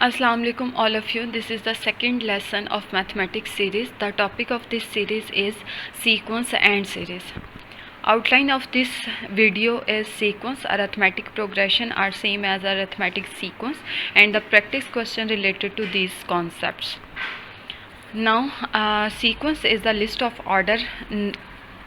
Assalamu alaikum all of you. This is the second lesson of mathematics series. The topic of this series is sequence and series. Outline of this video is sequence, arithmetic progression are same as arithmetic sequence, and the practice question related to these concepts. Now, sequence is the list of order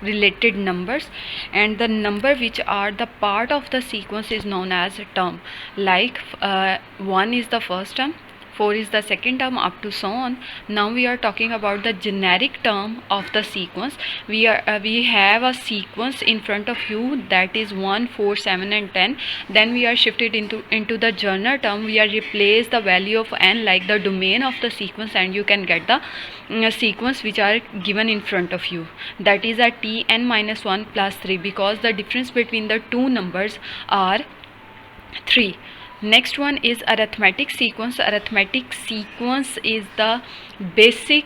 related numbers, and the number which are the part of the sequence is known as term. Like 1 is the first term, 4 is the second term, up to so on. Now we are talking about the generic term of the sequence. We have a sequence in front of you, that is 1, 4, 7 and 10. Then we are shifted into the journal term. We are replace the value of n like the domain of the sequence, and you can get the sequence which are given in front of you, that is a tn minus 1 plus 3, because the difference between the two numbers are 3. Next one is arithmetic sequence. Arithmetic sequence is the basic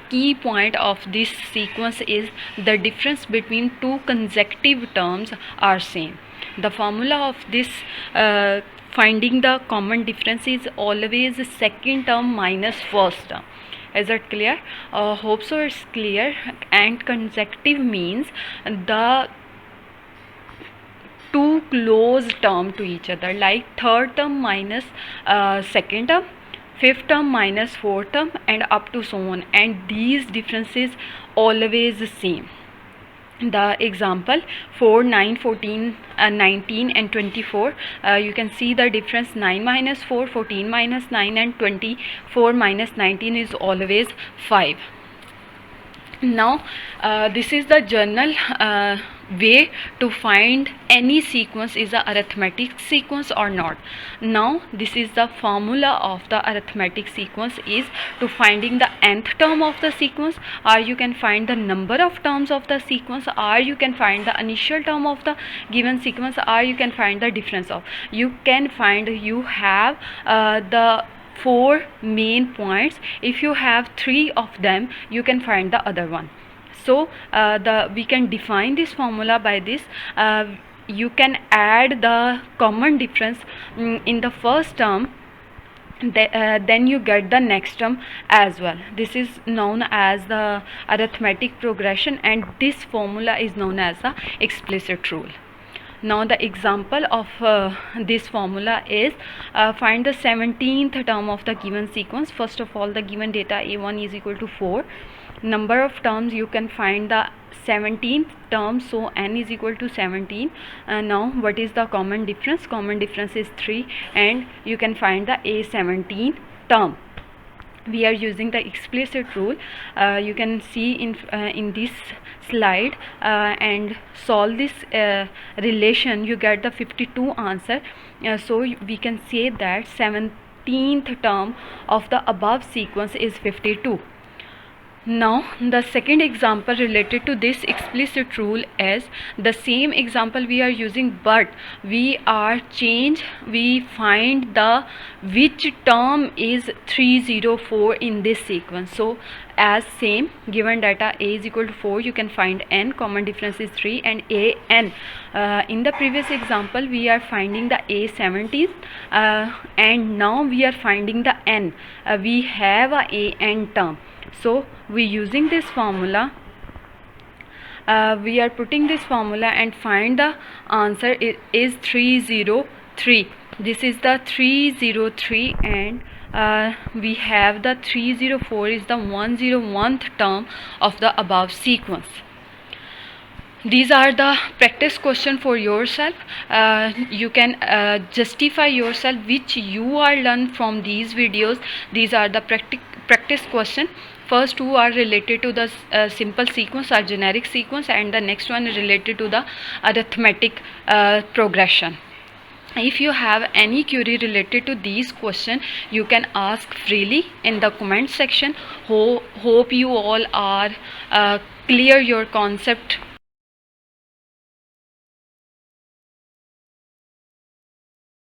key point of this sequence is the difference between two consecutive terms are same. The formula of this finding the common difference is always second term minus first term. Is that clear? Hope so it's clear. And consecutive means the two close term to each other, like third term minus second term, fifth term minus fourth term, and up to so on, and these differences always the same. The example 4, 9, 14, 19 and 24, you can see the difference 9 minus 4, 14 minus 9 and 24 minus 19 is always 5. Now this is the general way to find any sequence is a arithmetic sequence or not. Now this is the formula of the arithmetic sequence is to finding the nth term of the sequence, or you can find the number of terms of the sequence, or you can find the initial term of the given sequence, or you can find the difference of. You have the 4 main points. If you have 3 of them, you can find the other one. So we can define this formula by this. You can add the common difference in the first term, then you get the next term as well. This is known as the arithmetic progression, and this formula is known as the explicit rule. Now the example of this formula is find the 17th term of the given sequence. First of all, the given data a1 is equal to 4. Number of terms, you can find the 17th term, so n is equal to 17. Now what is the common difference? Common difference is 3, and you can find the a17 term. We are using the explicit rule. You can see in this slide and solve this relation, you get the 52 answer. So we can say that 17th term of the above sequence is 52. Now the second example related to this explicit rule is the same example we are using, but we find the which term is 304 in this sequence. So as same, given data a is equal to 4, you can find n, common difference is 3, and a n. In the previous example we are finding the a17, and now we are finding the n. We have a n term. So we using this formula, we are putting this formula and find the answer is 303. This is the 303, and we have the 304 is the 101th term of the above sequence. These are the practice question for yourself. You can justify yourself which you are learned from these videos. These are the practice question. First two are related to the simple sequence or generic sequence, and the next one is related to the arithmetic progression. If you have any query related to these questions, you can ask freely in the comment section. Hope you all are clear your concept